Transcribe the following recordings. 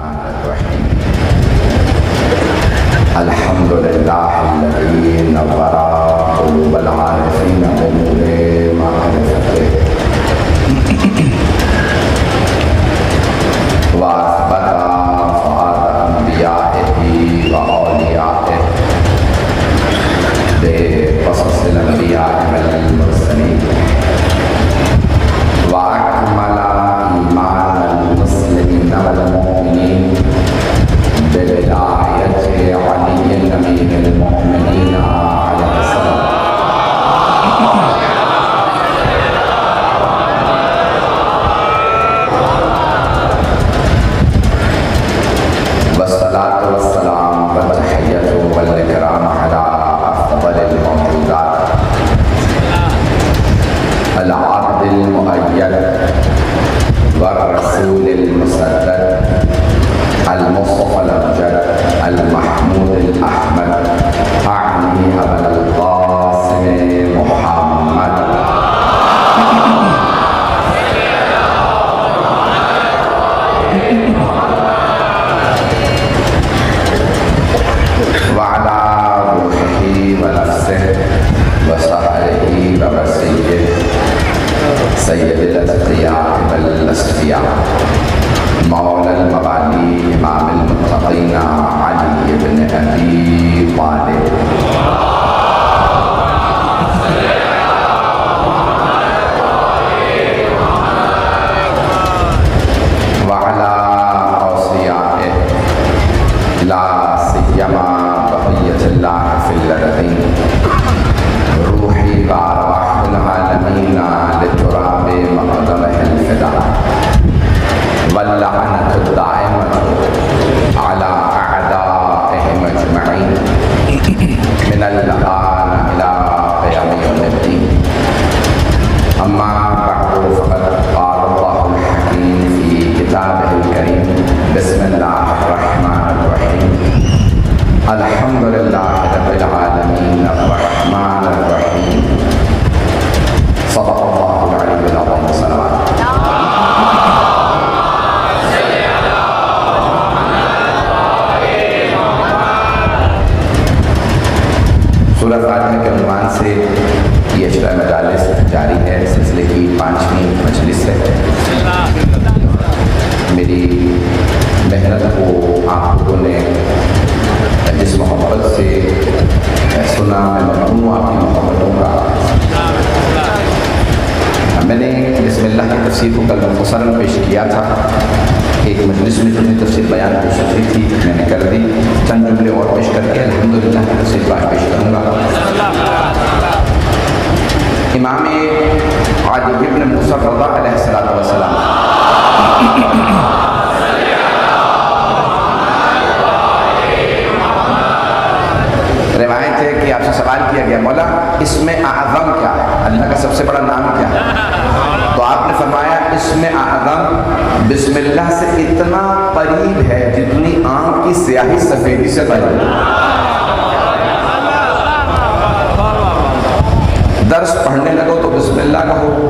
الرحمن الرحيم الحمد لله الذي نور قلوب العارفين بنور معرفته وأثبت فؤاد أنبيائه وأوليائه بقصص الأنبياء والمرسلين وأكمل إيمان المسلمين والمؤمنين بولاية علي أمير المؤمنين عليه السلام والصلاة والسلام والتحية والإكرام على أفضل الموجودات العبد المؤيد والرسول المسدد المصطفى الأمجد المحمود الأحمد أعني أبا القاسم محمد وعلى روحه ونفسه وسهره ووسيله سيد الأتقياء والأصفياء مولى الموالي إمام المتقين علي بن أبي طالب وعلى أوصيائه لا سيما بقية الله في الأرضين روحي وأرواح العالمين لتراب مقدمه الفداء واللعنة الدائمة على أعدائهم أجمعين من الآن إلى قيام يوم الدين أما بعد فقد قال الله الحكيم في كتابه الكريم بسم الله الرحمن الرحيم الحمد لله رب العالمين الرحمن الرحيم صدق الله العلي العظيم والصلوات سورہ فاتحہ کے عنوان سے یہ اشرا مجالس جاری ہے، سلسلے کی 5ویں مجلس ہے۔ میری محنت کو آپ لوگوں نے جس محبت سے سنا، میں ممنون ہوں آپ کی محبتوں کا۔ میں نے بسم اللہ کی تفسیر کو کل مختصراً پیش کیا تھا، ایک مجلس میں جتنی تفسیر بیان ہو سکتی تھی میں نے کر دی، چند جملے اور پیش کر کے الحمدللہ کی تفسیر پیش کروں گا۔ امام عادل ابن موسیٰ رضا علیہ السلام روایت ہے کہ آپ سے سوال کیا گیا مولا اسم اعظم کیا ہے، اللہ کا سب سے بڑا نام کیا ہے؟ تو آپ نے فرمایا اسم اعظم بسم اللہ سے اتنا قریب ہے جتنی آنکھ کی سیاہی سفیدی سے قریب ہے۔ درس پڑھنے لگو تو بسم اللہ کہو،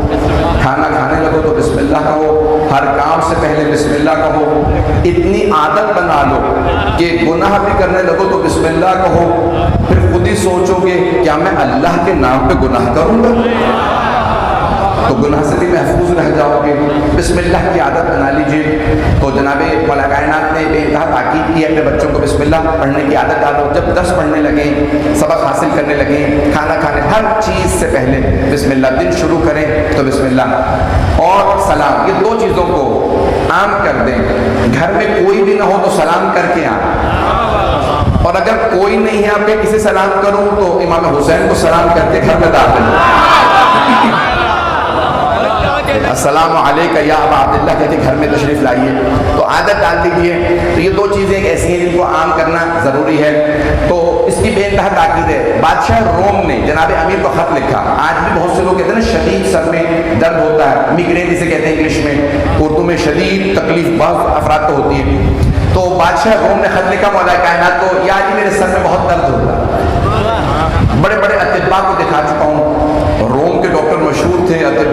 کھانا کھانے لگو تو بسم اللہ کہو، ہر کام سے پہلے بسم اللہ کہو، اتنی عادت بنا لو کہ گناہ بھی کرنے لگو تو بسم اللہ کہو، پھر خود ہی سوچو گے کیا میں اللہ کے نام پہ گناہ کروں گا؟ تو گناہ سے بھی محفوظ رہ جاؤ گے۔ بسم اللہ کی عادت بنا لیجئے۔ تو جناب مولا کائنات نے بے انتہا تاکید کی ہے اپنے بچوں کو بسم اللہ پڑھنے کی عادت ڈالو۔ جب درس پڑھنے لگیں، سبق حاصل کرنے لگیں، کھانا کھانے، ہر چیز سے پہلے بسم اللہ، دن شروع کریں تو بسم اللہ اور سلام، یہ دو چیزوں کو عام کر دیں۔ گھر میں کوئی بھی نہ ہو تو سلام کر کے آئیں، اور اگر کوئی نہیں ہے آپ کے کسی سلام کروں تو امام حسین کو سلام کر کے گھر میں داخل السلام علیکہ یا ابا عبداللہ کہتے گھر میں تشریف لائیے۔ تو عادت ڈال دیجیے۔ تو یہ دو چیزیں ایسی ہیں جن کو عام کرنا ضروری ہے۔ تو اس کی بے انتہا تاکید ہے۔ بادشاہ روم نے جناب امیر کو خط لکھا۔ آج بھی بہت سے لوگ کہتے ہیں نا شدید سر میں درد ہوتا ہے، میگرین جسے کہتے ہیں انگلش میں، اردو میں شدید تکلیف بعض افراد کو ہوتی ہے۔ تو بادشاہ روم نے خط لکھا مولا کائنات کو، یا آج میرے سر میں بہت درد ہوتا ہے، بڑے بڑے اطباء کو دکھا چکا ہوں، روم کے ڈاکٹر مشہور تھے، اطباء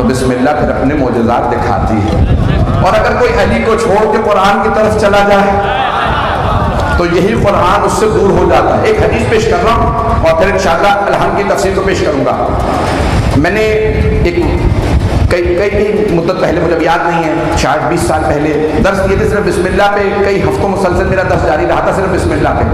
تو بسم اللہ پھر اپنے معجزات دکھاتی ہے. اور اگر کوئی علی کو چھوڑ کے قرآن کی طرف چلا جائے تو یہی قرآن اس سے دور ہو جاتا ہے. ایک حدیث پیش کر رہا ہوں اور پھر انشاءاللہ الحمد کی تفسیر کو پیش کروں گا. میں نے ایک کئی مدت پہلے، مجھے یاد نہیں ہے، شاید 20 سال پہلے درس دیے تھے. صرف بسم اللہ پہ کئی ہفتوں مسلسل میرا درس جاری رہا تھا، صرف بسم اللہ پہ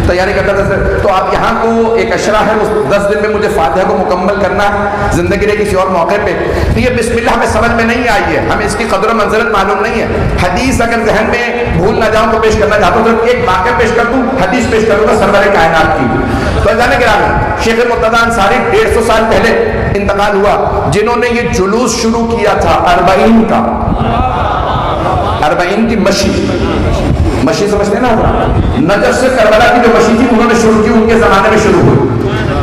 تیاری کرتا تھا. تو آپ یہاں کو ایک اشرا ہے، اس 10 دن میں مجھے فاتحہ کو مکمل کرنا ہے زندگی کے کسی اور موقع پہ. تو یہ بسم اللہ ہمیں سمجھ میں نہیں آئی ہے، ہمیں اس کی قدر و منزلت معلوم نہیں ہے. حدیث اگر ذہن میں بھول نہ جاؤں تو پیش کرنا چاہتا ہوں. صرف ایک واقعہ پیش کر دوں، حدیث پیش کروں گا سرور کائنات کی. تو جانے گرامی شیخ مرتضیٰ انصاری 150 سال پہلے انتقال ہوا، جنہوں نے یہ جلوس شروع کیا تھا 40 کا، 40 کی مشی سمجھتے ہیں نا، نجف سے کربلا کی جو مشی تھی انہوں نے شروع کی، ان کے زمانے میں شروع ہوئی.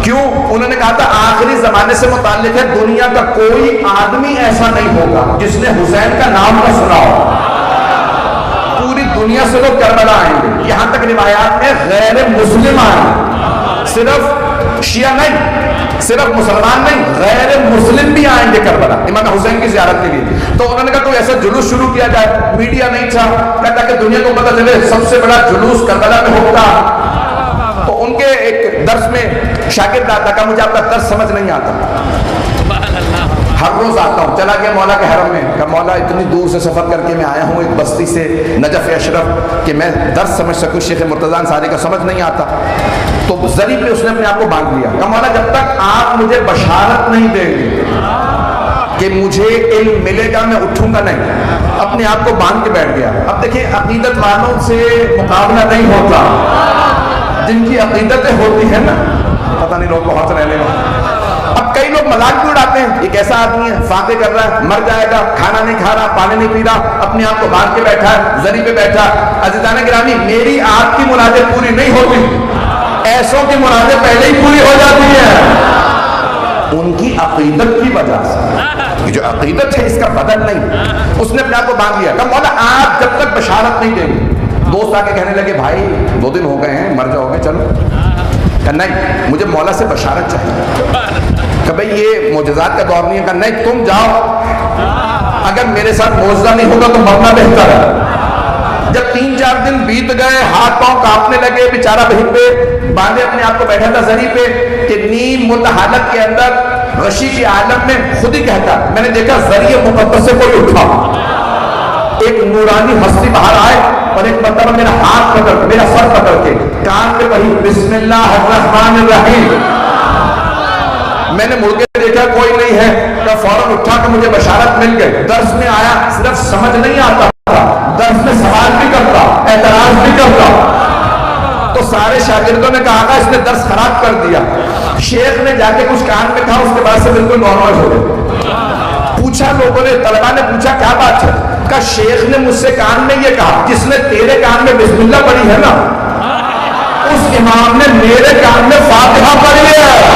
کیوں؟ انہوں نے کہا تھا آخری زمانے سے متعلق ہے، دنیا کا کوئی آدمی ایسا نہیں ہوگا جس نے حسین کا نام نہ سنا ہو. پوری دنیا سے لوگ کربلا آئیں گے. یہاں تک روایات میں غیر مسلم آئیں، صرف شیعہ نہیں، صرف مسلمان نہیں، غیر مسلم بھی آئیں گے کربلا امام حسین کی زیارت کے لیے. تو انہوں نے کہا کوئی ایسا جلوس شروع کیا جائے. میڈیا نہیں تھا، کہتا کہ دنیا کو پتہ چلے سب سے بڑا جلوس کربلا میں ہوتا. تو ان کے ایک درس میں شاگرد آتا کہ مجھے آپ کا درس سمجھ نہیں آتا، ہر روز آتا ہوں. چلا گیا مولا کے حرم میں، کہ مولا اتنی دور سے سفر کر کے میں آیا ہوں ایک بستی سے نجف اشرف کہ میں درس سمجھ سکوں، شیخ مرتضیٰ انصاری کا سمجھ نہیں آتا. تو ذریعے پہ اس نے اپنے آپ کو باندھ لیا کہ مولا جب تک آپ مجھے بشارت نہیں دیں گے کہ مجھے علم ملے گا میں اٹھوں گا نہیں. اپنے آپ کو باندھ کے بیٹھ گیا. اب دیکھیں عقیدت والوں سے مقابلہ نہیں ہوتا، جن کی عقیدتیں ہوتی ہیں نا، پتہ نہیں لوگ بہت رہنے میں. اب کئی لوگ مذاق بھی اڑاتے ہیں، ایک ایسا آدمی ہے فاقے کر رہا ہے، مر جائے گا، کھانا نہیں کھا رہا، پانی نہیں پی رہا، اپنے آپ کو باندھ کے بیٹھا ہے، زری پہ بیٹھا. عزیزان گرامی میری آپ کی مرادیں پوری نہیں ہوتی، ایسوں کی مرادیں پہلے ہی پوری ہو جاتی ہیں ان کی عقیدت کی وجہ سے. جو عقیدت ہے اس کا بدل نہیں. اس نے اپنے آپ کو باندھ لیا کہ مولا آپ جب تک بشارت نہیں دیں گے. دوست آ کے کہنے لگے بھائی 2 دن ہو گئے ہیں، مر جاؤ گے، چلو. کہ نہیں مجھے مولا سے بشارت چاہیے، کہ بھئی یہ معجزات کا دور نہیں ہے. کہ نہیں تم جاؤ، اگر میرے ساتھ معجزہ نہیں ہوگا تو مرنا بہتر ہے. جب 3-4 دن بیت گئے، ہاتھ پاؤں کانپنے لگے، بیچارہ وہیں پہ باندھے اپنے آپ کو بیٹھا تھا زری پہ کہ نیم مت حالت کے اندر غشی کے عالم میں خود ہی کہتا میں نے دیکھا زری مقدس سے کوئی اٹھا، ایک نورانی ہستی باہر آئے اور ایک مرتبہ میرا ہاتھ پکڑ، میرا سر پکڑ کے کان پہ وہی بسم اللہ الرحمن الرحیم. میں نے مڑ کے دیکھا کوئی نہیں ہے، تو فوراً اٹھا کہ مجھے بشارت مل گئی. درس میں آیا، صرف سمجھ نہیں آتا تھا، درس میں سوال بھی کرتا، اعتراض بھی کرتا. تو سارے شاگردوں نے کہا اس نے درس خراب کر دیا. شیخ نے جا کے کچھ کان میں کہا، اس کے بعد سے بالکل نارمل ہو گئے. پوچھا لوگوں نے، طلبا نے پوچھا کیا بات ہے؟ کہا شیخ نے مجھ سے کان میں یہ کہا جس نے تیرے کان میں بسم اللہ پڑھی ہے نا، اس امام نے میرے کان میں فاتحہ پڑھی ہے.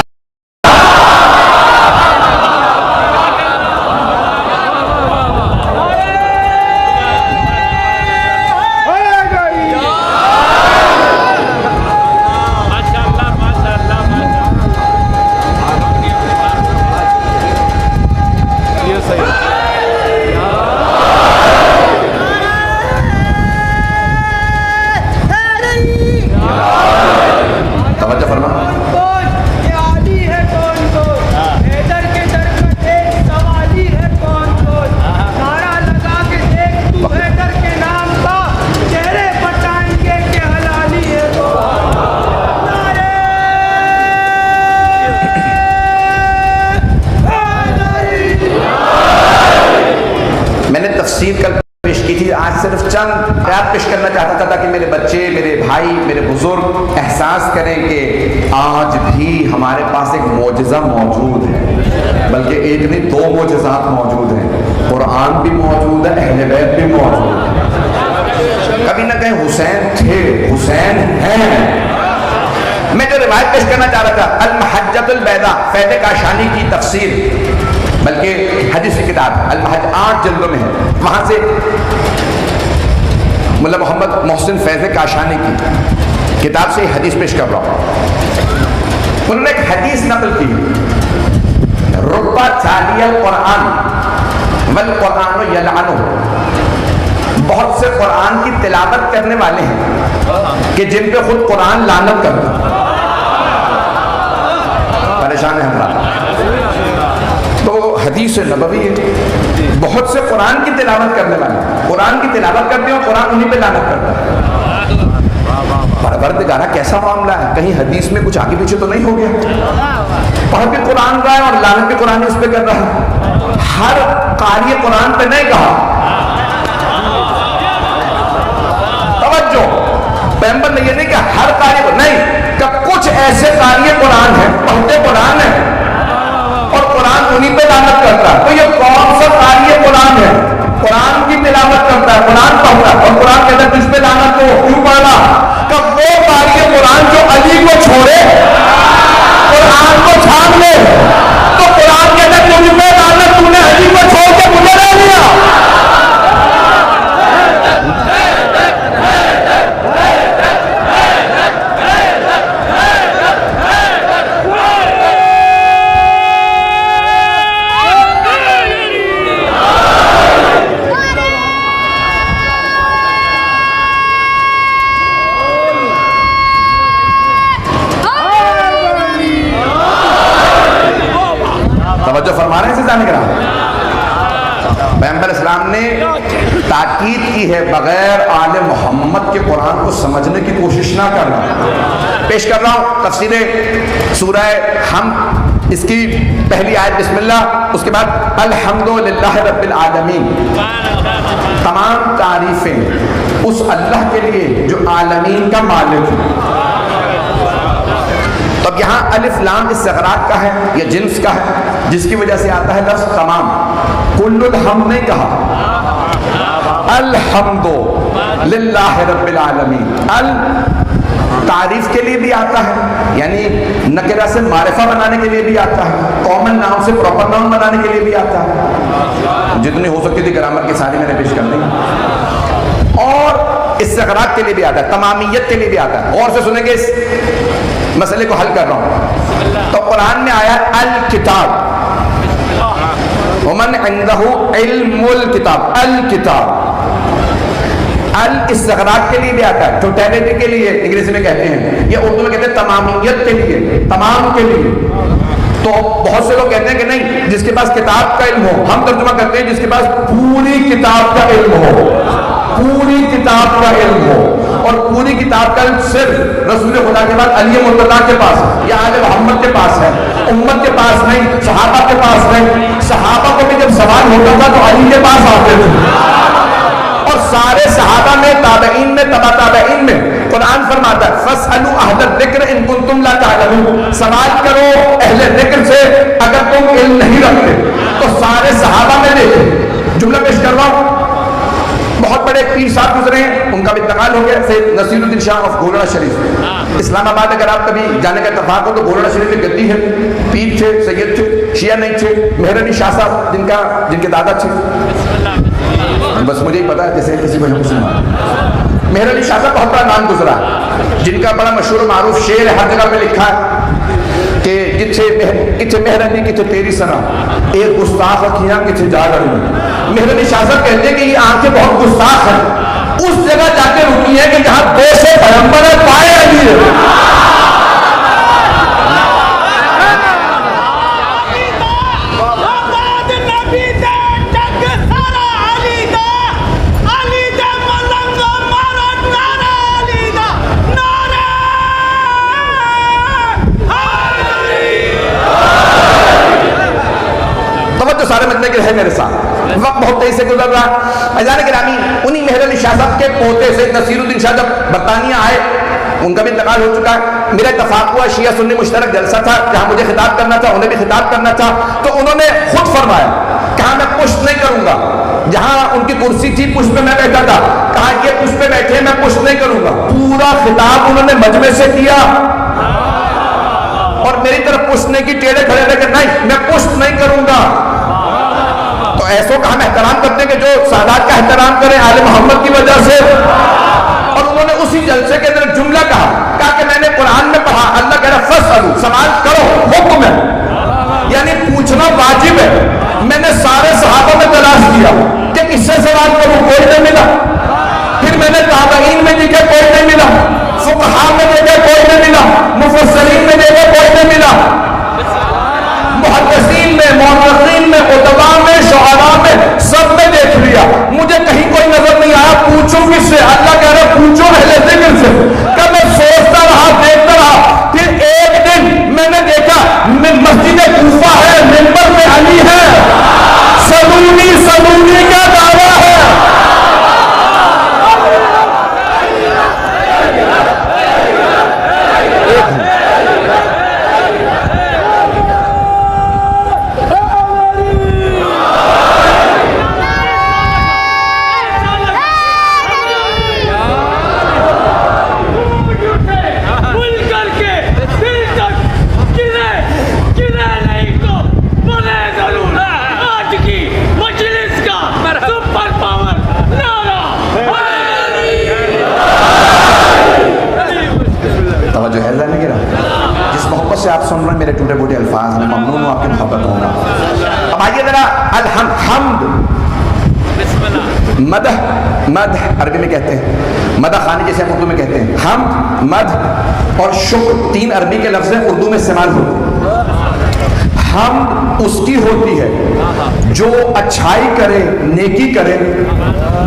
کل پیش کی تھی، آج صرف چند آیات پیش کرنا چاہتا تھا تاکہ میرے بچے، میرے بھائی، میرے بزرگ احساس کریں کہ آج بھی ہمارے پاس ایک معجزہ موجود ہے، بلکہ ایک نہیں 2 معجزات موجود ہیں. قرآن بھی موجود ہے، اہل بیت بھی موجود ہے. کبھی نہ کہیں حسین تھے، حسین ہیں. میں جو روایت پیش کرنا چاہ رہا تھا، المحجۃ البیضاء، فیض کاشانی کی تفسیر، بلکہ حدیث کی کتاب المحج 8 جلدوں میں ہے، وہاں سے ملا محمد محسن فیض کاشانی کی کتاب سے حدیث پیش کر رہا ہوں. انہوں نے ایک حدیث نقل کی، ربع تالی القرآن والقرآن یلعنہ، بہت سے قرآن کی تلاوت کرنے والے ہیں کہ جن پہ خود قرآن لعنت کرتا ہے، پریشان ہے ہمارا. تو حدیث نبوی ہے، بہت سے قرآن کی تلاوت کرنے والے قرآن کی تلاوت کرتے ہیں اور قرآن انہیں پہ لعنت کرتا ہے. پروردگارہ کیسا معاملہ ہے، کہیں حدیث میں کچھ آگے پیچھے تو نہیں ہو گیا؟ پڑھ بھی قرآن رہا ہے اور لعنت بھی قرآن اس پہ کر رہا ہے. ہر قاری قرآن پہ نہیں کہا، توجہ، پیغمبر نے یہ نہیں کہ ہر قاری کو نہیں، کہ کچھ ایسے قاری قرآن ہیں، پڑھتے قرآن ہیں اور قرآن انہی پہ لعنت کرتا ہے. تو یہ کون سا قاری قرآن ہے؟ قرآن کی تلاوت کرتا ہے، قرآن پڑھتا ہے اور قرآن کہتا ہے جس پہ لعنت کو کیوں پڑھا؟ کہ وہ قاری قرآن جو علی کو چھوڑے، قرآن کو چھان لے، تو قرآن کہتا ہے تجھ پہ لعنت، تو نے علی کو چھوڑ کے مجھے لے لیا. توجہ فرما رہے ہیں سیدھا نگران. پیغمبر اسلام نے تاکید کی ہے بغیر آل محمد کے قرآن کو سمجھنے کی کوشش نہ کرنا. پیش کر رہا ہوں تفسیر سورہ حمد، اس کی پہلی آیت بسم اللہ، اس کے بعد الحمدللہ رب العالمین. تمام تعریفیں اس اللہ کے لیے جو عالمین کا مالک ہے. اب یہاں الف لام استغراق کا ہے یا جنس کا ہے، جس کی وجہ سے آتا ہے لفظ تمام. کل الحمد نہیں کہا، الحمد للہ رب العالمین. ال تعریف کے لیے بھی آتا ہے، یعنی نکرہ سے معرفہ بنانے کے لیے بھی آتا ہے، کامن ناؤن سے پراپر ناؤن بنانے کے لیے بھی آتا ہے. جتنی ہو سکتی تھی گرامر کی ساری میں نے پیش کر دی. اور استغراق کے لیے بھی آتا ہے، تمامیت کے لیے بھی آتا ہے. اور سے سنیں گے اس مسئلے کو حل کر رہا ہوں. تو قرآن میں آیا الکتاب، ومن عنده علم الکتاب، الکتاب. الاستغراق کے لیے بھی آتا ہے، ٹوٹیلٹی کے لیے انگریزی میں کہتے ہیں، یا اردو میں کہتے ہیں تمامیت کے لیے، تمام کے لیے. تو بہت سے لوگ کہتے ہیں کہ نہیں، جس کے پاس کتاب کا علم ہو. ہم ترجمہ کرتے ہیں جس کے پاس پوری کتاب کا علم ہو، پوری کتاب کا علم ہو. اور پوری کتاب کا علم صرف رسول خدا کے بعد علی مرتضیٰ کے پاس یا آل محمد کے پاس ہے، امت کے پاس نہیں، صحابہ کے پاس نہیں. صحابہ کو بھی جب سوال ہوتا تھا تو علی کے پاس آتے تھے. اور سارے صحابہ میں، تابعین میں، تبع تابعین میں قرآن فرماتا ہے فَاسْأَلُوا أَهْلَ الذِّكْرِ إِن كُنتُمْ لَا تَعْلَمُونَ. سوال کرو اہل ذکر سے اگر تم علم نہیں رکھتے. تو سارے صحابہ میں دیکھیں. جملہ پیش کر رہا ہوں. بہت بڑے پیر صاحب گزرے ہیں، ان کا بھی انتقال ہو گیا، سید نصیر الدین شاہ آف گولڑا شریف. اسلام آباد اگر آپ کبھی جانے کا اتفاق ہو تو گولڑا شریف میں گدی ہے. پیر تھے، سید تھے، شیعہ نہیں تھے. مہر علی شاہ صاحب جن کے دادا تھے، بس مجھے ہی پتا ہے جیسے کسی کو مسلمان. مہر علی شاہ صاحب بہت بڑا نام گزرا، جن کا بڑا مشہور معروف شعر ہر جگہ پہ لکھا ہے کہ کتھے مہر علی کتھے تیری سنا، ایک گستاخ اکھیاں کتھے جا رہی. مہر علی شاہ صاحب کہتے ہیں کہ یہ آنکھیں بہت گستاخ ہیں، اس جگہ جا کے رکی ہے کہ جہاں دو سے پیغمبر ہے، پائے علی ہے. سارے مطلب کہ ہے میرے ساتھ، وقت بہت تیزی سے گزر رہا. عزیزان گرامی، انہی مہر علی شاہ صاحب کے پوتے سید نصیر الدین شاہ جب برطانیہ آئے، ان کا بھی انتقال ہو چکا ہے. میرا اتفاق ہوا، شیعہ سنی مشترک جلسہ تھا جہاں مجھے خطاب کرنا تھا، انہیں بھی خطاب کرنا تھا. تو انہوں نے خود فرمایا، کہا میں پشت نہیں کروں گا. جہاں ان کی کرسی تھی پشت پہ میں بیٹھا تھا، کہا یہ پشت پہ بیٹھے میں پشت نہیں کروں گا. پورا خطاب انہوں نے مجمع سے کیا اور میری طرف پشتنے کی ٹیڑے کھڑے رہے کہ نہیں میں پشت نہیں کروں گا. تو ایسوں کا ہم احترام کرتے ہیں کہ جو سادات کا احترام کریں آل محمد کی وجہ سے. اور انہوں نے اسی جلسے کے اندر جملہ کہا کہ میں نے قرآن میں پڑھا، اللہ کہہ رہا فَاسْأَلُوا، سوال کرو، حکم ہے، یعنی پوچھنا واجب ہے. میں نے سارے صحابہ میں تلاش پھر سے کہ میں سوچتا رہا دیکھتا رہا، پھر ایک دن میں نے دیکھا مسجد کوفہ ہے، منبر میں علی ہے، سلونی سلونی کا دعویٰ ہے. توجہ ہے ذہن میں گرا؟ جس محبت سے آپ سن رہے ہیں میرے ٹوٹے بوٹے الفاظ میں ممنون ہوں آپ کی محبت ہوگا. اب آئیے ذرا الحمد، مدح، مدح عربی میں کہتے ہیں، مدح خانی جیسے ہم اردو میں کہتے ہیں. حمد، مدح اور شکر تین عربی کے لفظ اردو میں استعمال ہوتے ہیں. حمد اس کی ہوتی ہے جو اچھائی کرے، نیکی کرے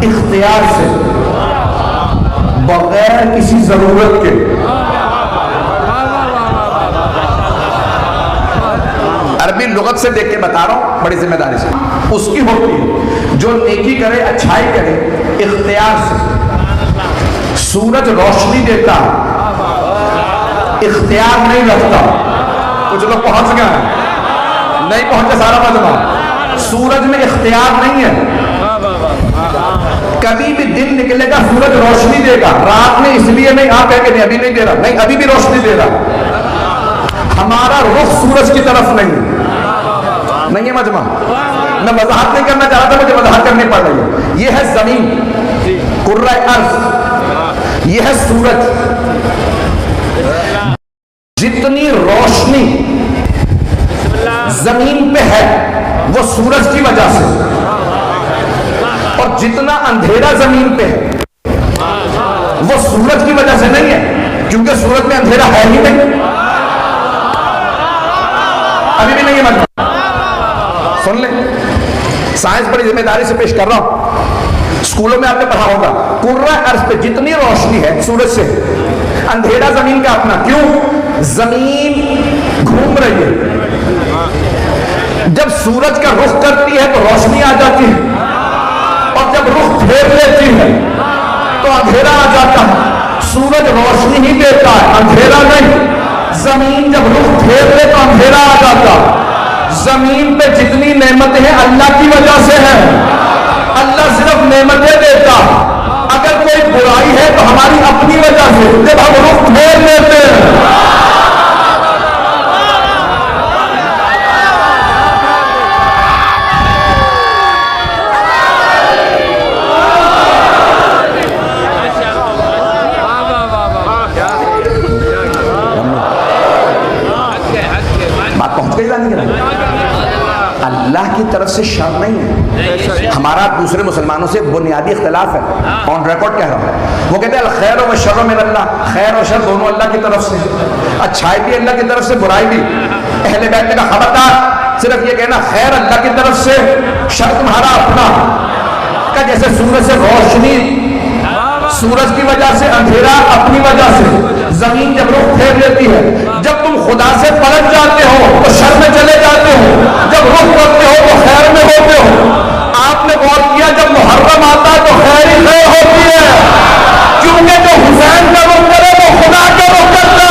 اختیار سے، بغیر کسی ضرورت کے. عربی لغت سے دیکھ کے بتا رہا ہوں بڑی ذمہ داری سے. اس کی ہوتی ہے جو نیکی کرے، اچھائی کرے اختیار سے. سورج روشنی دیتا ہے، اختیار نہیں رکھتا. کچھ لوگ پہنچ گئے ہیں، نہیں پہنچے سارا مجمع. سورج میں اختیار نہیں ہے. کبھی بھی دن نکلے گا سورج روشنی دے گا، رات میں اس لیے نہیں آپ کہیں کہ نہیں ابھی نہیں دے رہا، نہیں ابھی بھی روشنی دے رہا. ہمارا رخ سورج کی طرف نہیں ہے مجمع. میں وضاحت نہیں کرنا چاہتا، مجھے وضاحت کرنی پڑ رہی ہے. یہ ہے زمین، کرۂ ارض، یہ ہے سورج. جتنی روشنی زمین پہ ہے وہ سورج کی وجہ سے، اور جتنا اندھیرا زمین پہ ہے وہ سورج کی وجہ سے نہیں ہے، کیونکہ سورج میں اندھیرا ہے ہی نہیں. ابھی بھی نہیں ہے مجمع. سن لیں، سائنس بڑی ذمہ داری سے پیش کر رہا ہوں. اسکولوں میں آپ نے پڑھا ہوگا کرۂ ارض پہ جتنی روشنی ہے سورج سے، اندھیرا زمین کا اپنا. کیوں؟ زمین گھوم رہی ہے. جب سورج کا رخ کرتی ہے تو روشنی آ جاتی ہے، اور جب رخ پھیر لیتی ہے تو اندھیرا آ جاتا ہے. سورج روشنی ہی دیتا ہے، اندھیرا نہیں. زمین جب رخ پھیر لے تو اندھیرا آ جاتا. زمین پہ جتنی نعمتیں ہیں اللہ کی وجہ سے ہیں. اللہ صرف نعمتیں دیتا. اگر کوئی برائی ہے تو ہماری اپنی وجہ سے، جب ہم رخ پھیر لیتے ہیں. اللہ کی طرف سے شر نہیں ہے. ہمارا دوسرے مسلمانوں سے بنیادی اختلاف ہے، آن ریکارڈ کہہ رہا ہوں. وہ کہتے ہیں الخیر و شر من اللہ، خیر و شر دونوں اللہ کی طرف سے، اچھائی بھی اللہ کی طرف سے، برائی بھی. اہل بیت نے کہا خبردار، صرف یہ کہنا خیر اللہ کی طرف سے، شر تمہارا اپنا. کہ جیسے سورج سے روشنی، سورج کی وجہ سے، اندھیرا اپنی وجہ سے. زمین جب رخ پھیر لیتی ہے، جب تم خدا سے پلٹ جاتے ہو تو شر میں چلے جاتے ہو، جب رخ کرتے ہو تو خیر میں ہوتے ہو. آپ نے غور کیا جب محرم آتا تو خیر ہی خیر ہوتی ہے، کیونکہ جو حسین کا رخ کرے وہ خدا کا رخ کرتا.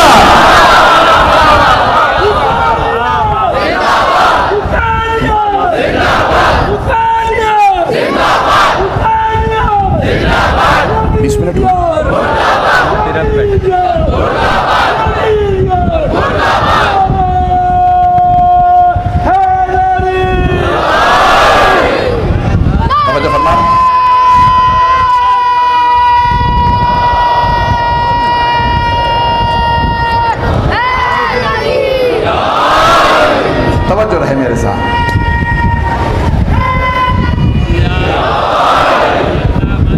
توجہ رہے میرے ساتھ.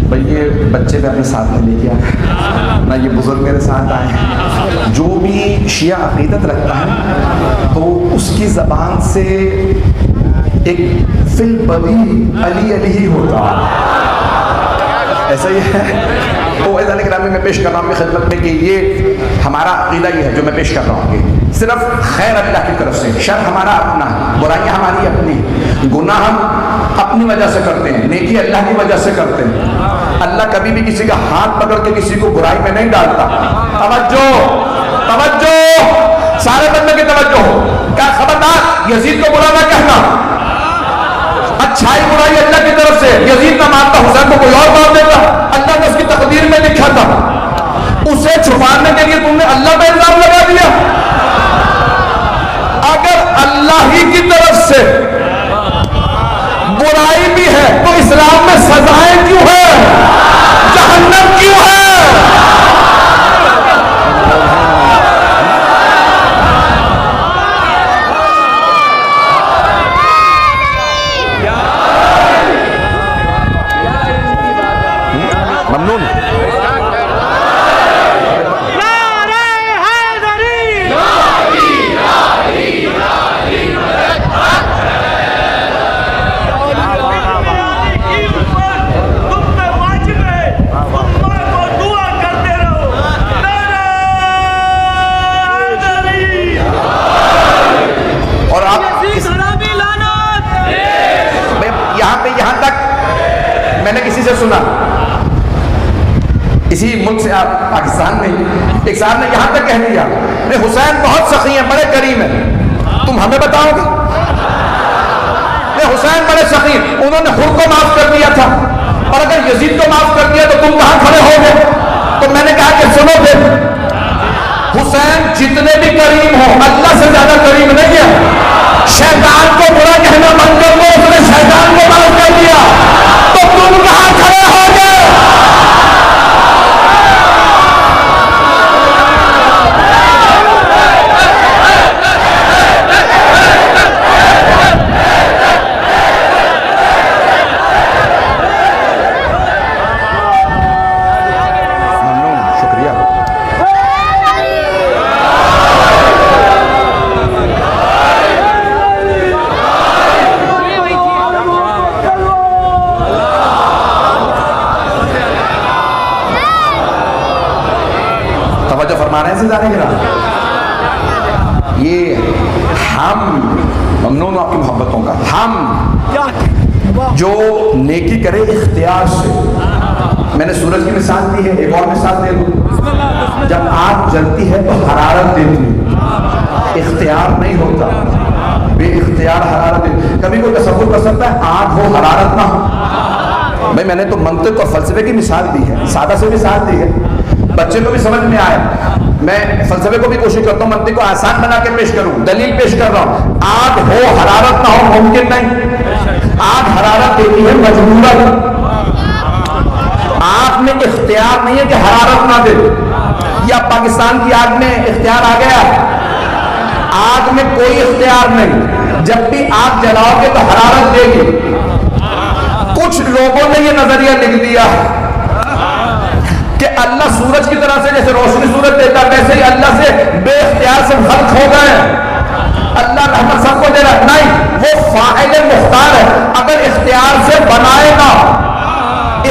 بھائی یہ بچے بھی اپنے ساتھ میں لے کے آئے نہ، یہ بزرگ میرے ساتھ آئے ہیں. جو بھی شیعہ عقیدت رکھتا ہے تو اس کی زبان سے ایک فی البدیہہ علی علی ہی ہوتا ہے. ایسا ہی ہے، تو فیضان گرامی میں پیش کر رہا ہوں اپنی خدمت میں کہ یہ ہمارا عقیدہ یہ ہے جو میں پیش کر رہا ہوں، کہ صرف خیر اللہ کی طرف سے، شر ہمارا اپنا ہے، برائیاں ہماری اپنی ہیں، گناہ ہم اپنی وجہ سے کرتے ہیں، نیکی اللہ کی وجہ سے کرتے ہیں۔ اللہ کبھی بھی کسی کا ہاتھ پکڑ کے کسی کو برائی میں نہیں ڈالتا۔ توجہ توجہ، سارے بندے کی توجہ ہو، کیا خبردار یزید کو برا نہ کہنا، اچھائی برائی اللہ کی طرف سے، یزید نہ مانتا حسین کو کوئی اور مان دیتا، اللہ نے اس کی تقدیر میں لکھا تھا، اسے چھپانے کے لیے تم نے اللہ پہ الزام لگا دیا۔ اگر اللہ ہی کی طرف سے برائی بھی ہے تو اسلام میں سزائیں کیوں ہے، جہنم کیوں ہے؟ ممنون۔ اور آپ یہاں تک میں نے کسی سے سنا، اسی ملک سے، آپ پاکستان میں، ایک صاحب نے یہاں تک کہہ دیا کہ حسین بہت سخی ہیں، بڑے کریم ہیں، تم ہمیں بتاؤ گے؟ حسین بڑے سخی، انہوں نے خود کو معاف کر دیا تھا، اور اگر یزید کو معاف کر دیا تو تم کہاں کھڑے ہو گے؟ تو میں نے کہا کہ سنو پھر، حسین جتنے بھی کریم ہو اللہ سے زیادہ کریم نہیں ہے۔ شیطان کو برا کہنا بند کر دو، اس نے شیطان کو معاف کر دیا تو تم کہاں کھڑے ہو گے؟ یہ ہم ممنون آپ کی محبتوں کا، ہم جو نیکی کرے اختیار سے، میں نے سورج کی مثال دی ہے، ایک اور مثال دے دوں، جب آگ جلتی ہے تو حرارت دیتی ہے، اختیار نہیں ہوتا، بے اختیار حرارت دیتی۔ کبھی کوئی تصور کر سکتا ہے آگ ہو حرارت نہ ہو؟ بھائی میں نے تو منطق اور فلسفے کی مثال دی ہے، سادہ سے مثال دی ہے، بچے کو بھی سمجھ میں آئے۔ میں فلسفے کو بھی کوشش کرتا ہوں منطق کو آسان بنا کے پیش کروں، دلیل پیش کر رہا ہوں۔ آگ ہو حرارت نہ ہو ممکن نہیں، آگ حرارت دیتی ہے مجبوراً، آگ میں اختیار نہیں ہے کہ حرارت نہ دے، یا پاکستان کی آگ میں اختیار آ گیا؟ آگ میں کوئی اختیار نہیں، جب بھی آگ جلاؤ گے تو حرارت دے گی۔ کچھ لوگوں نے یہ نظریہ لکھ دیا کہ اللہ سورج کی طرح سے جیسے روشنی سورج دیتا ہے ویسے ہی اللہ سے بے اختیار سے خلق ہو گئے، اللہ رحمت سب کو دے رہا ہے۔ نہیں، وہ فاعل مختار ہے، اگر اختیار سے بنائے گا،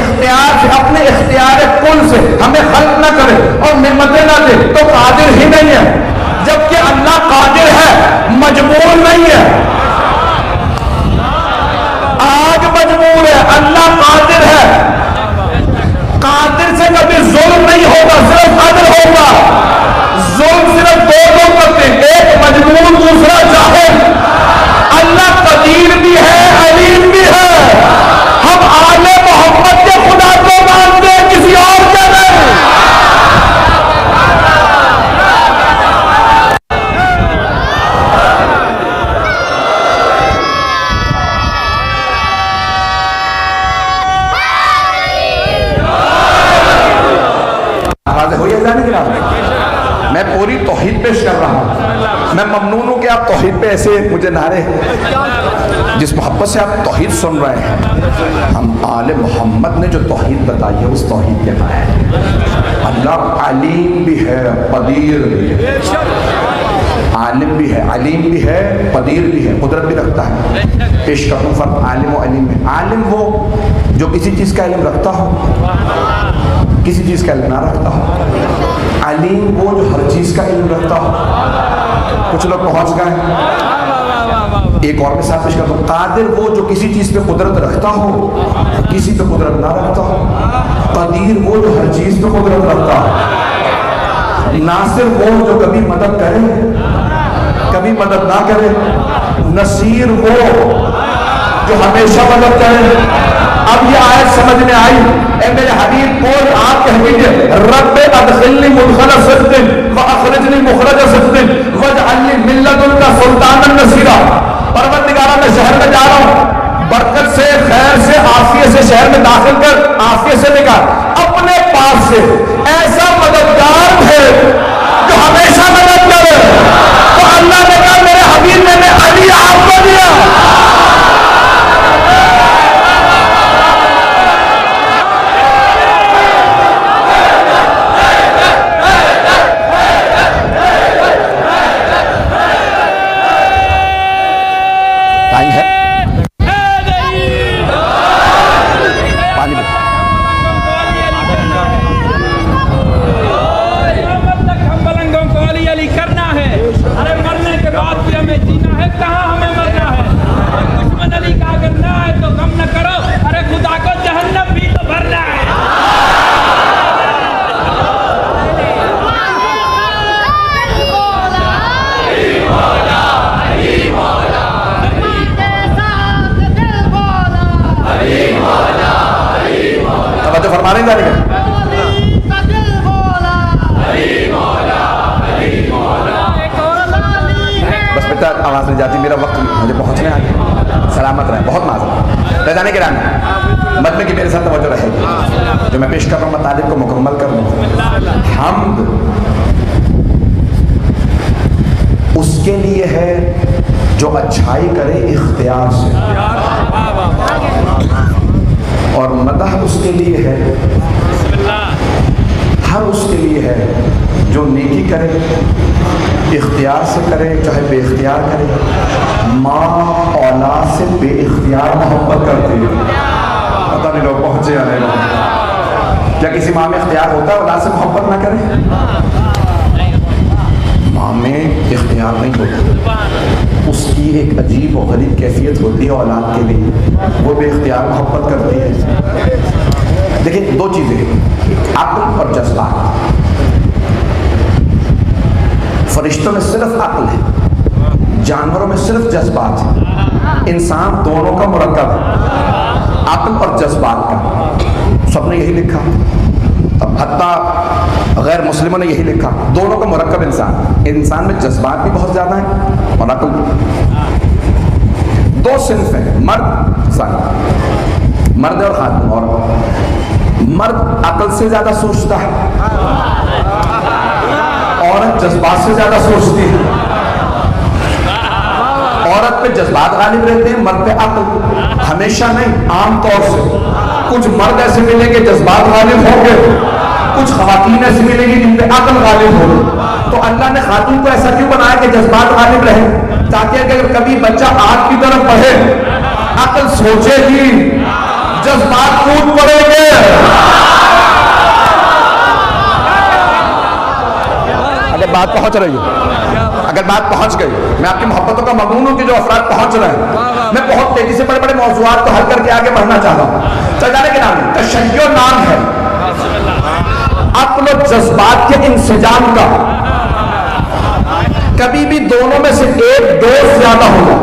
اختیار سے، اپنے اختیار کل سے ہمیں خلق نہ کرے اور نعمتیں نہ دے تو قادر ہی نہیں ہے، جبکہ اللہ قادر ہے، مجبور نہیں ہے۔ آگ مجبور ہے، اللہ قادر ہے، قادر سے کبھی ظلم نہیں ہوگا، صرف قادر ہوگا۔ ظلم صرف دو لوگ کرتے ہیں، ایک مجبور دوسرا جاہل۔ اللہ قدیر بھی ہے، علیم بھی ہے۔ ہم آل محمد کے خدا کو مانتے ہیں، کسی اور کے نہیں۔ میں پوری توحید پیش کر رہا ہوں، میں ممنون ہوں کہ آپ توحید پہ ایسے مجھے نعرے، جس محبت سے آپ توحید سن رہے ہیں۔ ہم آل محمد نے جو توحید بتائی ہے اس توحید کے معنی اللہ علیم بھی ہے، قدیر بھی ہے، عالم بھی ہے، علیم بھی ہے، قدیر بھی ہے، قدرت بھی رکھتا ہے۔ پیش کرتا ہوں فرق عالم و علیم میں۔ عالم وہ جو کسی چیز کا علم رکھتا ہو، کسی چیز کا علم نہ رکھتا ہو. علیم وہ جو ہر چیز کا علم رکھتا ہو. کچھ لوگ پہنچ گئے. ایک اور مثال پیش کرتا ہوں. قادر وہ جو کسی چیز پہ قدرت رکھتا ہو, کسی پہ قدرت نہ رکھتا ہو. قدیر وہ جو ہر چیز پہ قدرت رکھتا ہو. ناصر وہ جو کبھی مدد کرے کبھی مدد نہ کرے. نصیر وہ جو ہمیشہ مدد کرے. اب یہ آیت سمجھ میں آئی. اے میرے حبیب بول, آپ کہہ دیجئے رب ادخلنی مدخل صدق واخرجنی مخرج صدق واجعلنی من لدنک سلطانا نصیرا. پروردگارہ میں شہر میں جا رہا ہوں, برکت سے, خیر سے, عافیت سے شہر میں داخل کر, عافیت سے نکال. اپنے پاس سے ایسا مددگار ہے جو ہمیشہ مدد کرے. تو اللہ نے کہا میرے حبیب نے علی آپ کو دیا. بس بیٹا آواز نہیں جاتی, میرا وقت مجھے پہنچنے آ گیا. سلامت رہے, بہت معذرت. رہ جانے کے رہنے مجمع کی میرے ساتھ توجہ رہے گی. جو میں پیش کر رہا ہوں مطالب کو مکمل کر دوں. حمد اس کے لیے ہے جو اچھائی کرے اختیار سے, اور مدح اس کے لیے ہے, ہر اس کے لیے ہے جو نیکی کرے اختیار سے کرے چاہے بے اختیار کرے. ماں اولاد سے بے اختیار محبت کرتی ہے. پتہ نہیں لوگ پہنچے یا نہیں. کیا کسی ماں میں اختیار ہوتا ہے اولاد سے محبت نہ کرے؟ ماں میں اختیار نہیں ہوتا. اس کی ایک عجیب و غریب کیفیت ہوتی ہے اولاد کے لیے, وہ بے اختیار محبت کرتی ہے. دیکھیں دو چیزیں, عقل اور جذبات. فرشتوں میں صرف عقل ہے, جانوروں میں صرف جذبات ہے. انسان دونوں کا مرکب ہے, عقل اور جذبات کا. سب نے یہی لکھا, اب حتیٰ غیر مسلموں نے یہی لکھا, دونوں کا مرکب انسان. انسان میں جذبات بھی بہت زیادہ ہیں اور عقل بھی. دو صنف ہیں, مرد زن, مرد اور خاتون. اور مرد عقل سے زیادہ سوچتا ہے, عورت جذبات سے زیادہ سوچتی ہے. عورت پہ جذبات غالب رہتے ہیں, مرد پہ عقل. ہمیشہ نہیں, عام طور سے. کچھ مرد ایسے ملیں گے جذبات غالب ہوں گے, کچھ خواتین ایسی ملیں گی جن پہ عقل غالب ہوگی. تو اللہ نے خاتون کو ایسا کیوں بنایا کہ جذبات غالب رہے, تاکہ اگر کبھی بچہ آگ کی طرف بڑھے عقل سوچے گی, جذبات کود پڑے گے. اگر بات پہنچ رہی ہے, اگر بات پہنچ گئی, میں آپ کی محبتوں کا ممنون ہوں کہ جو افراد پہنچ رہے ہیں. میں بہت تیزی سے بڑے بڑے موضوعات کو حل کر کے آگے بڑھنا چاہتا ہوں. چل جانے کے نام ہے تشیع نام ہے عقل و جذبات کے انسجام کا. کبھی بھی دونوں میں سے ایک ڈوز زیادہ ہوگا.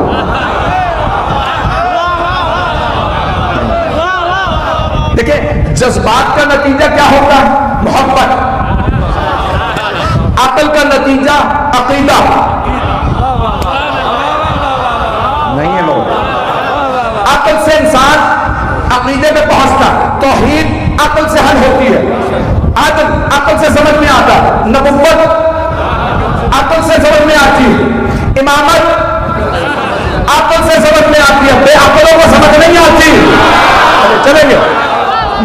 دیکھیں جذبات کا نتیجہ کیا ہوگا, محبت. عقل کا نتیجہ عقیدہ. نہیں ہے لوگ. عقل سے انسان عقیدے میں پہنچتا, توحید عقل سے حل ہوتی ہے, عقل سے سمجھ میں آتا, نبوت عقل سے سمجھ میں آتی ہے, امامت عقل سے سمجھ میں آتی ہے, بے عقلوں کو سمجھ نہیں آتی. چلیں گے,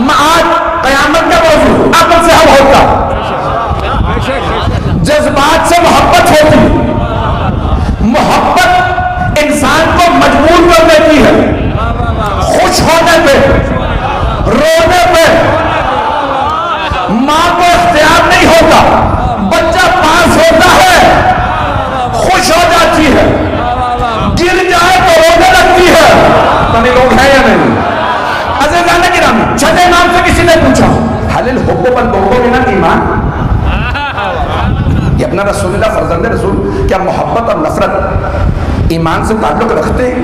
معاد قیامت کا موضوع عقل سے حل ہوتا. جذبات سے محبت ہوتی, محبت انسان کو مجبور کر دیتی ہے. خوش ہونے پہ, رونے پہ, الحب والبغض من الایمان. یہ اپنا رسول اللہ فرزند رسول، کیا محبت اور نفرت ایمان سے تعلق رکھتے ہیں؟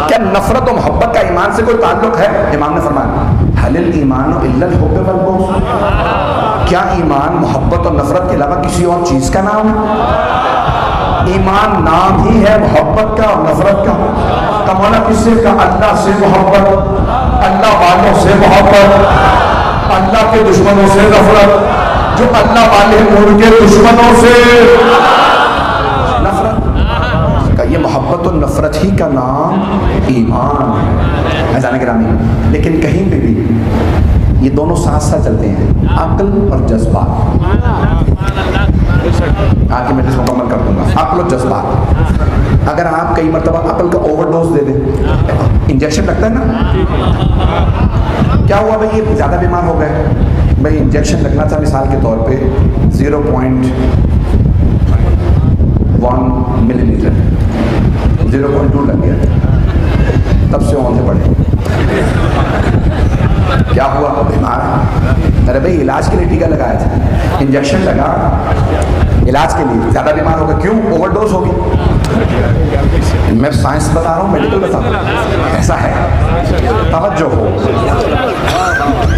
کیا نفرت و محبت کا ایمان سے کوئی تعلق ہے؟ امام نے فرمایا حل الایمان الا الحب والبغض. کیا ایمان محبت اور نفرت کے علاوہ کسی اور چیز کا نام ہے؟ ایمان نام ہی ہے محبت کا اور نفرت کا. کمانا کس سے کا؟ اللہ سے محبت، اللہ والوں سے محبت، اللہ کے دشمنوں سے نفرت. جو اللہ والے ہیں ان کے دشمنوں سے نفرت. یہ محبت و نفرت ہی کا نام ایمان ہے. عزیزان گرامی، لیکن کہیں پہ بھی یہ دونوں ساتھ ساتھ چلتے ہیں، عقل اور جذبات. آگے میں مکمل کر دوں گا. عقل و جذبات، اگر آپ کئی مرتبہ عقل کا اوور ڈوز دے دیں، انجیکشن لگتا ہے نا، کیا ہوا بھائی یہ زیادہ بیمار ہو گئے، بھائی انجیکشن لگنا تھا مثال کے طور پہ 0.1 ملی لیٹر، 0.2 لگ گیا، تب سے اون سے پڑے. کیا ہوا؟ بیمار. ارے بھائی علاج کے لیے ٹیکا لگایا تھا، انجیکشن لگا علاج کے لیے، زیادہ بیمار ہوگا. کیوں؟ اوور ڈوز ہوگی. میں سائنس بتا رہا ہوں، میڈیکل بتا رہا ہوں. ایسا ہے، توجہ ہو.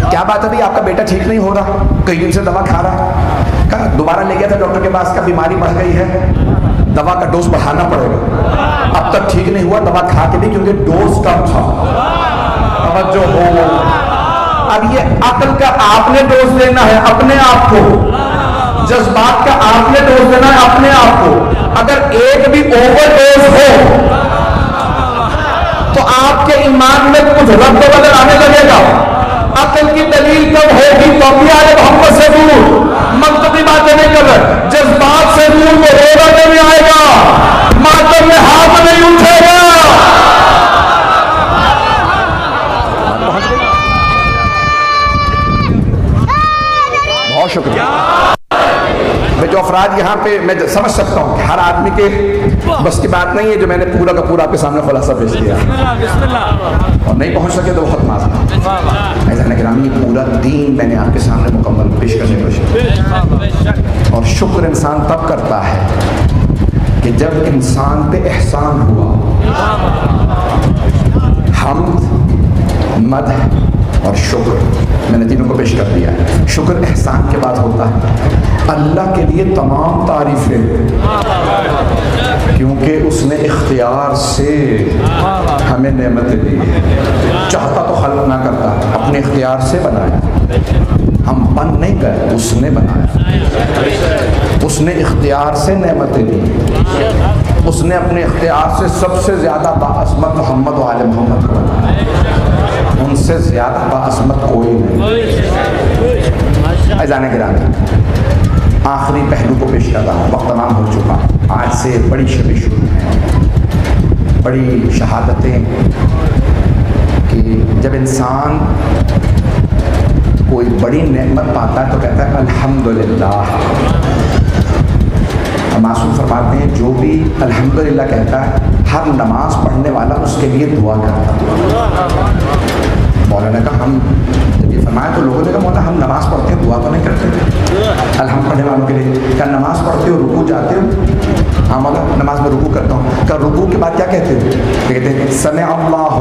کیا بات ہے بھائی آپ کا بیٹا ٹھیک نہیں ہو رہا، کئی دن سے دوا کھا رہا ہے، کہا دوبارہ لے گیا تھا ڈاکٹر کے پاس، کا بیماری بڑھ گئی ہے، دوا کا ڈوز بڑھانا پڑے گا. اب تک ٹھیک نہیں ہوا دوا کھا کے بھی، کیونکہ ڈوز کم تھا. توجہ ہو. اب یہ عقل کا آپ نے ڈوز دینا ہے اپنے آپ کو، جذبات کا آپ نے ڈوز دینا ہے اپنے آپ کو. اگر ایک بھی اوور ڈوز ہو تو آپ کے ایمان میں کچھ رد و بدل آنے لگے گا. عقل کی دلیل کب ہوگی؟ تو ابھی آئے محمد سے دور، منطقی باتیں نہیں کر رہے، جذبات سے دور. وہ روزہ نہیں آئے گا، ماتم میں ہاتھ نہیں اٹھے گا. بہت شکریہ. جو افراد یہاں پہ، میں سمجھ سکتا ہوں کہ ہر آدمی کے بس کی بات نہیں ہے جو میں نے پورا کا پورا آپ کے سامنے خلاصہ پیش کیا، اور نہیں پہنچ سکے تو بہت معذرت. عزیزان گرامی، پورا دین میں نے آپ کے سامنے مکمل پیش کرنے کی کوشش. اور شکر انسان تب کرتا ہے کہ جب انسان پہ احسان ہوا. حمد، مدح اور شکر میں نے تینوں کو پیش کر دیا ہے. شکر احسان کے بعد ہوتا ہے. اللہ کے لیے تمام تعریفیں، کیونکہ اس نے اختیار سے ہمیں نعمتیں دی. چاہتا تو خلق نہ کرتا، اپنے اختیار سے بنایا. ہم بن نہیں گئے، اس نے بنایا. اس نے اختیار سے نعمتیں دی. اس نے اپنے اختیار سے سب سے زیادہ باعظمت محمد و آل محمد کو بنایا. ان سے زیادہ باعظمت کوئی نہیں. عزیزان گرامی، آخری پہلو کو پیش کرتا ہوں، وقت تمام ہو چکا. آج سے بڑی شبیں شروع ہیں، بڑی شہادتیں، کہ جب انسان کوئی بڑی نعمت پاتا ہے تو کہتا ہے الحمدللہ. معصوم فرماتے ہیں جو بھی الحمدللہ کہتا ہے، ہر نماز پڑھنے والا اس کے لیے دعا کرتا ہے. مولانا نے کہا ہم جب یہ فرمایا تو لوگوں نے کہا مولانا ہم نماز پڑھتے ہیں دعا تو نہیں کرتے الحمد پڑھنے والوں کے لیے. کیا نماز پڑھتے ہو رکوع جاتے ہو؟ ہاں مولانا نماز میں رکوع کرتا ہوں. کیا رکوع کے بعد کیا کہتے ہو؟ کہتے ہیں سمع اللہ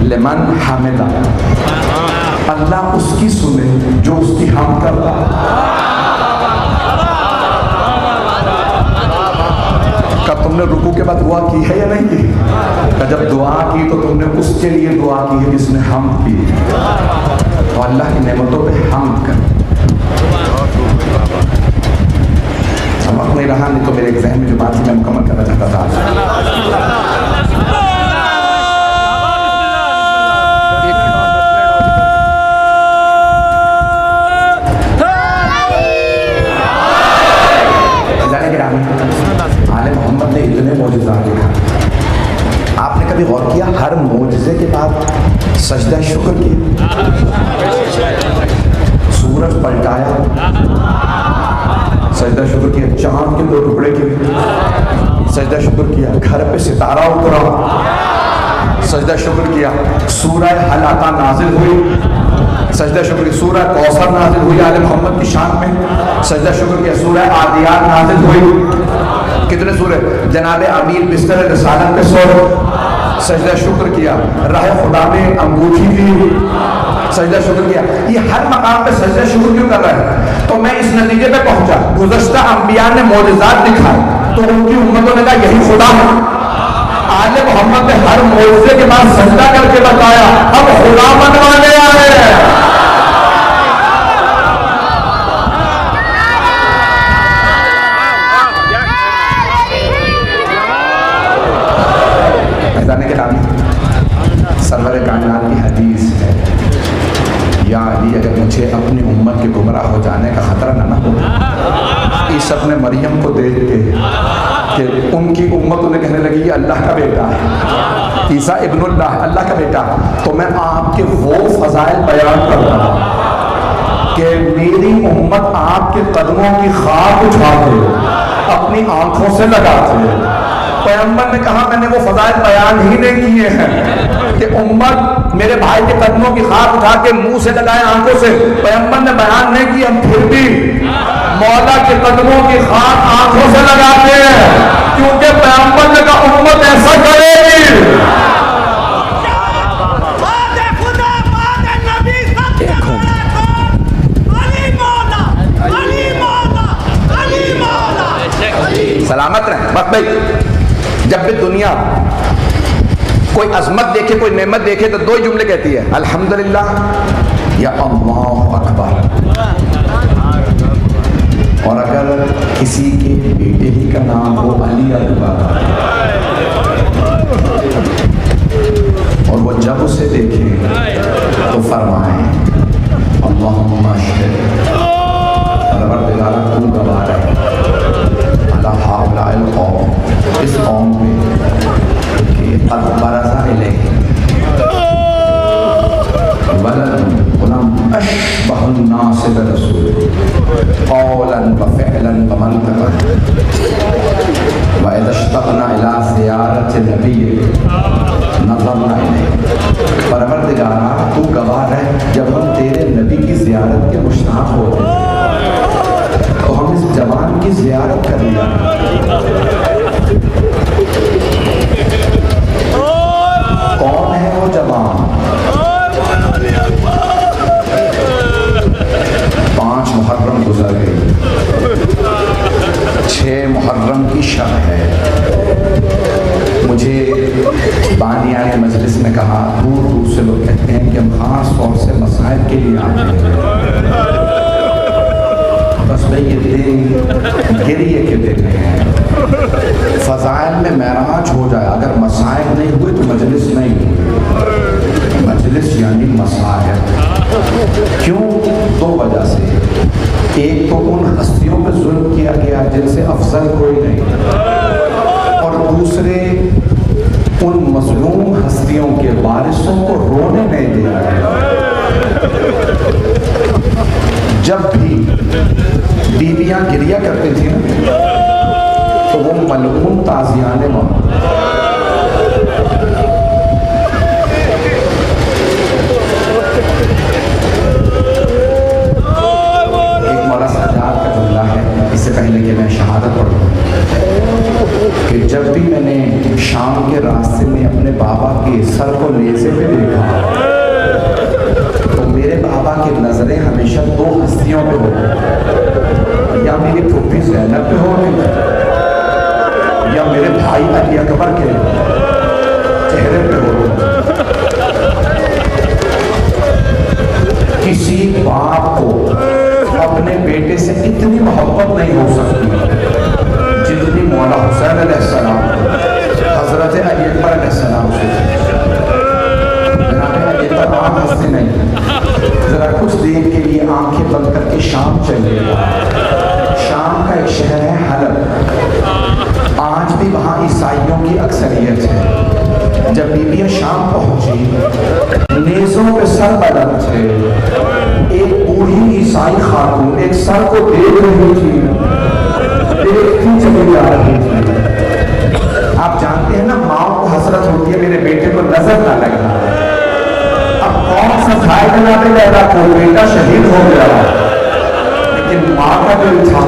لمن حمدہ. اللہ اس کی سنے جو اس کی حمد کرتا ہے. تم نے رکوع کے بعد دعا کی ہے یا نہیں کی؟ جب دعا کی تو تم نے اس کے لیے دعا کی ہے جس نے حمد کی. تو اللہ کی نعمتوں پہ حمد کر. سمجھ نہیں رہا نہیں تو میرے ذہن میں جو بات تھی میں مکمل کرنا چاہتا تھا. محمد نے اتنے معجزات دکھائے. آپ نے کبھی غور کیا ہر معجزے کے بعد سجدہ شکر کیا؟ سورج پلٹایا، سجدہ شکر کیا. چاند کے 2 ٹکڑے کیے، سجدہ شکر کیا. گھر پہ ستارہ اترا، سجدہ شکر کیا. سورہ حل عطا نازل ہوئی, سجدہ شکر کی. سورہ کوثر نازل ہوئی آل محمد کی شان میں, سجدہ شکر کیا. سورہ عادیات نازل ہوئی. کتنے سورے؟ جناب امیر بستر رسالت پہ سو, سجدہ شکر کیا. راہ خدا میں انگوٹھی دی, سجدہ شکر کیا. یہ ہر مقام پہ سجدہ شکر کیوں کر رہا ہے؟ تو میں اس نتیجے پہ پہنچا, گزشتہ انبیاء نے معجزات دکھائے تو ان کی امتوں نے کہا یہی خدا ہے. آل محمد نے ہر معجزے کے بعد سجدہ کر کے بتایا ہم خدا بنوانے آئے ہیں. سرور کائنات کی حدیث ہے, یا علی اگر مجھے اپنی امت کے گمراہ ہو جانے کا خطرہ نہ ہو. عیسیٰ ابن مریم کو دیکھ کے کہ ان کی امت انہیں کہنے لگی یہ اللہ کا بیٹا ہے, عیسیٰ ابن اللہ, اللہ کا بیٹا, تو میں آپ کے وہ فضائل بیان کر رہا ہوں کہ میری امت آپ کے قدموں کی خاک اٹھاتے اپنی آنکھوں سے لگاتے. پیغمبر نے کہا میں نے وہ فضائل بیان ہی نہیں کیے ہیں کہ امت میرے بھائی کے قدموں کی خاک اٹھا کے منہ سے لگائے, آنکھوں سے. پیغمبر نے بیان نہیں کیا, ہم پھر بھی مولا کے قدموں کی خاک آنکھوں سے لگاتے ہیں کیونکہ پیغمبر نے کہا امت ایسا کرے گی. سلامت رہیں بس بھائی. جب بھی دنیا کوئی عظمت دیکھے, کوئی نعمت دیکھے تو دو جملے کہتی ہے, الحمدللہ یا اللہ اکبر. اور اگر کسی کے بیٹے ہی کا نام ہو علی اکبر اور وہ جب اسے دیکھے تو فرمائیں اللہم اشہد, پروردگارا تو گواہ ہے اللہ ہؤلاء القوم, اس قوم میں کہ قد برز الیہ ولد غلام اشبہ الناس برسول قولا وفعلا ومنطقا واذا اشتقنا الى زیارت نبی نظرنا الیہ. پروردگارا تو گواہ ہے جب ہم تیرے نبی کی زیارت کے مشتاق ہوتے ہیں تو ہم اس جوان کی زیارت کر لیا. کون ہے وہ جوان؟ 5 محرم گزر گئی, 6 محرم کی شب ہے. مجھے بانیان مجلس نے کہا دور دور سے لوگ کہتے ہیں کہ ہم خاص طور سے مسائل کے لیے آتے ہیں. بس میں یہ دن گریے کے دن ہیں, فضائل میں معراج ہو جائے. اگر مسائل نہیں ہوئے تو مجلس نہیں ہوئی. مجلس یعنی مسائل. کیوں؟ 2 وجہ سے. ایک تو ان ہستیوں پہ ظلم کیا گیا جن سے افضل کوئی نہیں, اور دوسرے ان مظلوم ہستیوں کے وارثوں کو رونے نہیں دیا گیا. جب بھی بیویاں گریہ کرتی تھیں تو وہ ملعون تازیانے موت. ایک مولا سجاد کا جملہ ہے, اس سے پہلے کہ میں شہادت پڑھوں, کہ جب بھی میں نے شام کے راستے میں اپنے بابا کے سر کو نیزے پہ دیکھا تو میرے بابا کی نظریں ہمیشہ 2 ہستیوں پہ ہوتی, یا میری پھوپھی زینب پہ ہوتی یا میرے بھائی علی اکبر کے چہرے پہ ہوتی. کسی باپ کو اپنے بیٹے سے اتنی محبت نہیں ہو سکتی جتنی مولا حسین علیہ السلام حضرت علی اکبر علیہ السلام سے. جناب علی اکبر عام ہستی نہیں, ذرا کچھ دیر کے لیے آنکھیں بند کر کے شام چلے گا. شام کا ایک شہر ہے حلب, آج بھی وہاں عیسائیوں کی اکثریت ہے. جب بی بی شام پہنچی, نیزوں پہ سر بلند تھے, ایک بوڑھی عیسائی خاتون ایک سر کو دیکھ رہی تھی, دیکھتی چلی جا رہی تھی. آپ جانتے ہیں نا ماں کو حسرت ہوتی ہے میرے بیٹے کو نظر نہ لگنا. اب کون سمجھائے جناب لیلا کو؟ بیٹا شہید ہو گیا لیکن ماں کا دل تھا.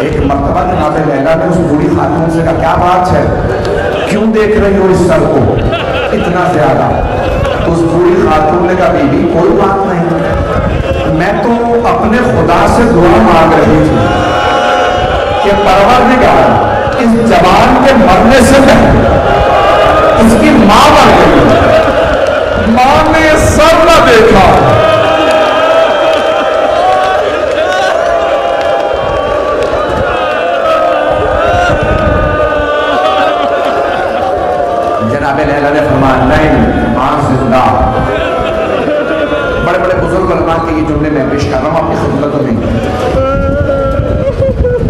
ایک مرتبہ جناب لیلا نے اس بوڑھی خاتون سے کہا کیا بات ہے، کیوں دیکھ رہی ہو اس سر کو اتنا زیادہ؟ اس بوڑھی خاتون نے کہا بی بی کوئی بات نہیں، میں تو اپنے خدا سے دعا مانگ رہی تھی کہ پروردگار اس جوان کے مرنے سے پہلے اس کی ماں مر گئی، ماں نے سر نہ دیکھا. جناب لیلا نے فرمایا نہیں، ماں زندہ. بڑے بڑے بزرگ علماء کے یہ جملے میں پیش کر رہا ہوں اپنی خدمتوں میں.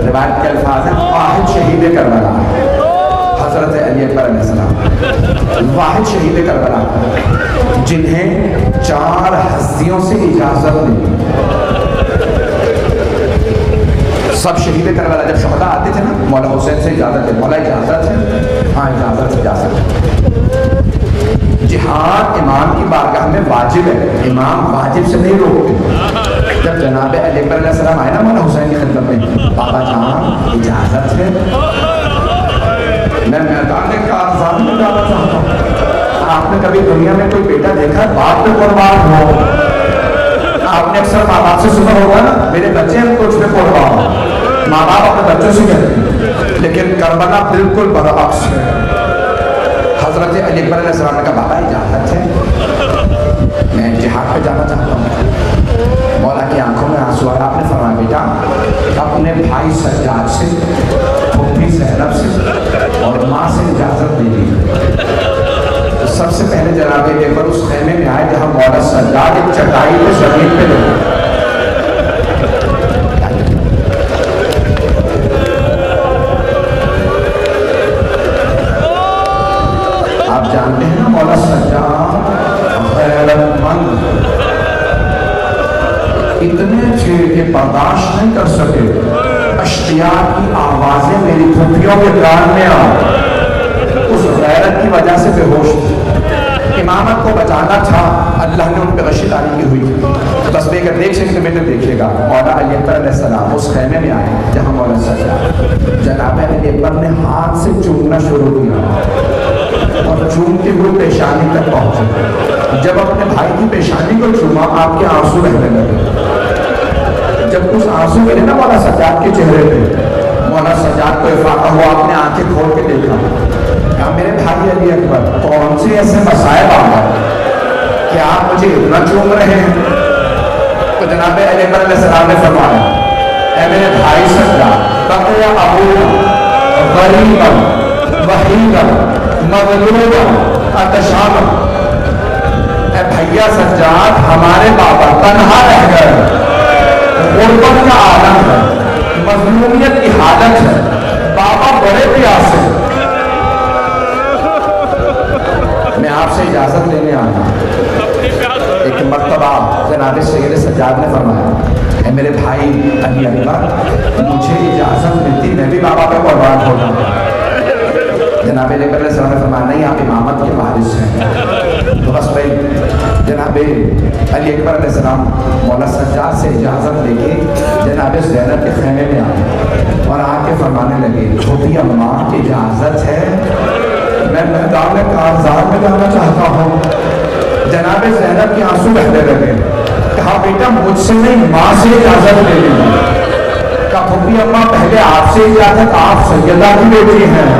روایت کے الفاظ ہیں واحد شہید کربلا حضرت علی اکبر علیہ السلام، واحد شہید کربلا جنہیں 4 ہستیوں سے اجازت نہیں. سب شہید کربلا جب شہداء آتے تھے نا، مولا حسین سے اجازت ہے، مولا اجازت ہے، ہاں اجازت سے جا سکتے. جہاد امام کی بارگاہ میں واجب ہے، امام واجب سے نہیں روکتے. جب جناب علی اکبر علیہ السلام آئے نا مولا حسین کی خدمت میں، بابا جان اجازت ہے، میں میدان کارزار میں جانا چاہتا ہوں. آپ نے کبھی دنیا میں کوئی بیٹا دیکھا باپ پہ قربان ہو؟ آپ نے اکثر ماں باپ سے سنا ہوگا نا میرے بچے ہیں کچھ پہ قربان، ماں باپ اپنے بچوں سے کہتے ہیں، لیکن کربلا بالکل برعکس ہے. حضرت علی اکبر علیہ السلام نے کہا بابا اجازت ہے، میں جہاد پہ جانا چاہتا ہوں. مولا کی آنکھوں میں آنسو آیا. آپ نے فرمایا بیٹا اپنے بھائی سجاد سے، پھوپھی زینب سے اور ماں سے اجازت دے دی. سب سے پہلے جناب علی اکبر اس خیمے میں آئے جہاں مولا سجاد ایک چٹائی پہ زمین پہ لگے. آپ جانتے ہیں نا مولا سجاد غیرت مند اتنے تھے کہ برداشت نہیں کر سکے اشتیاق کی آوازیں میری پھوپھیوں کے کان میں آئیں. اس غیرت کی وجہ سے بے ہوش تھے. امامت کو بچانا تھا، اللہ نے ان پہ غشی تاری کی ہوئی تھی. بس بے اگر دیکھ سکتے بیٹے دیکھیے گا. مولا علی اکبر علیہ السلام اس خیمے میں آئے جہاں مولا سجاد. جناب علی اکبر نے ہاتھ سے چومنا شروع کیا اور چومتے ہوئے پیشانی تک پہنچے. جب اپنے بھائی کی پیشانی کو چوما آپ کے آنسو بہنے لگے. جب کچھ آنسو ملے نا مولا سجاد کے چہرے پہ، مولا سجاد کو افاقہ ہوا. آپ نے آنکھیں کھول کے دیکھا، کہا میرے بھائی علی اکبر کون سے ایسے مسائب آ گئے کہ آپ مجھے اتنا چوم رہے ہیں؟ تو جناب علی اکبر علیہ السلام نے فرمایا اے میرے بھائی سجاد بقیہ ابونا غریبا وحیدا مغلوبا اتشاما. اے بھیا سجاد ہمارے بابا تنہا رہ گئے، غربت کا عالم ہے، مظلومیت کی حالت ہے، بابا بڑے پیاسے. میں آپ سے اجازت لینے آیا. ایک مرتبہ جناب سید سجاد نے فرمایا اے میرے بھائی علی اکبر مجھے اجازت ملتی میں بھی بابا پہ قربان ہوتا. جناب علی اکبر علیہ السلام نے فرمایا نہیں آپ امامت کے وارث ہیں. تو بس بھائی جناب علی اکبر علیہ السلام مولا سجاد سے اجازت لے کے جناب زینب کے خیمے میں آئے اور آ کے فرمانے لگے چھوٹی اماں اجازت ہے، میں میدان کارزار میں جانا چاہتا ہوں. جناب زینب کے آنسو بہنے لگے. کہا بیٹا مجھ سے نہیں ماں سے اجازت لے لی. کہا پھوپھی اماں پہلے آپ سے اجازت، آپ سیدہ کی بیٹی ہیں،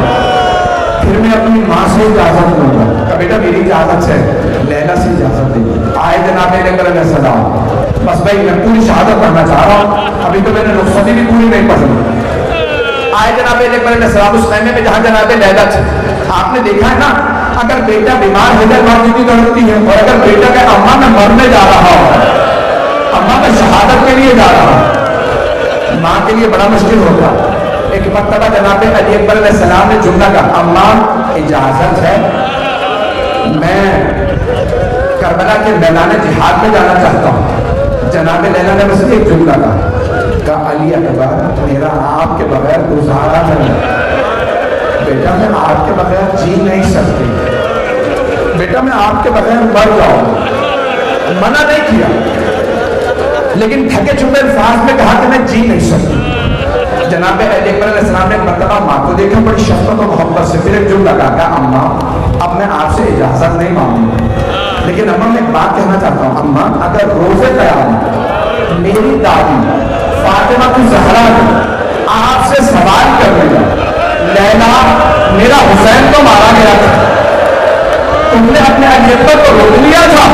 پھر میں اپنی ماں سے اجازت لوں گا. کہا بیٹا میری اجازت سے لیلا سے اجازت دے. آئے جناب علیہ السلام. بس بھائی میں پوری شہادت پڑھنا چاہ رہا ہوں، ابھی تو میں نے رخصتی بھی پوری نہیں پڑھی. آئے جناب علیہ السلام اس خیمے میں جہاں جناب لیلا تھے. آپ نے دیکھا ہے نا اگر بیٹا بیمار ہو جائے ماں کی دھڑکتی ہے، اور اگر بیٹا کہ اماں میں مرنے جا رہا ہوں، اماں میں شہادت کے لیے جا رہا ہوں، ماں کے لیے بڑا مشکل ہوتا. ایک مرتبہ جناب علی اکبر علیہ السلام نے جملہ کہا اماں اجازت ہے میں کربلا کے میدان جہاد میں جانا چاہتا ہوں. جناب لیلا نے بس ایک جملہ کہا علی اکبر میرا آپ کے بغیر گزارا نہیں، بیٹا میں آپ کے بغیر جی نہیں سکتی. بیٹا میں آپ کے بغیر مر جاؤں، منع نہیں کیا، لیکن تھکے چھپے الفاظ میں کہا کہ میں جی نہیں سکتی۔ جناب اکبر علیہ السلام نے ایک مرتبہ ماں کو دیکھا بڑی شفقت و محبت سے، پھر ایک جملہ کہا کہ اماں اب میں آپ سے اجازت نہیں مانگوں گا، لیکن اماں میں ایک بات کہنا چاہتا ہوں، اماں اگر روز قیامت میری دادی فاطمہ کی زہرا کو آپ سے سوال کر لیا، لیلا میرا حسین تو مارا گیا تھا، تم نے اپنے اجداد کو روک لیا تھا،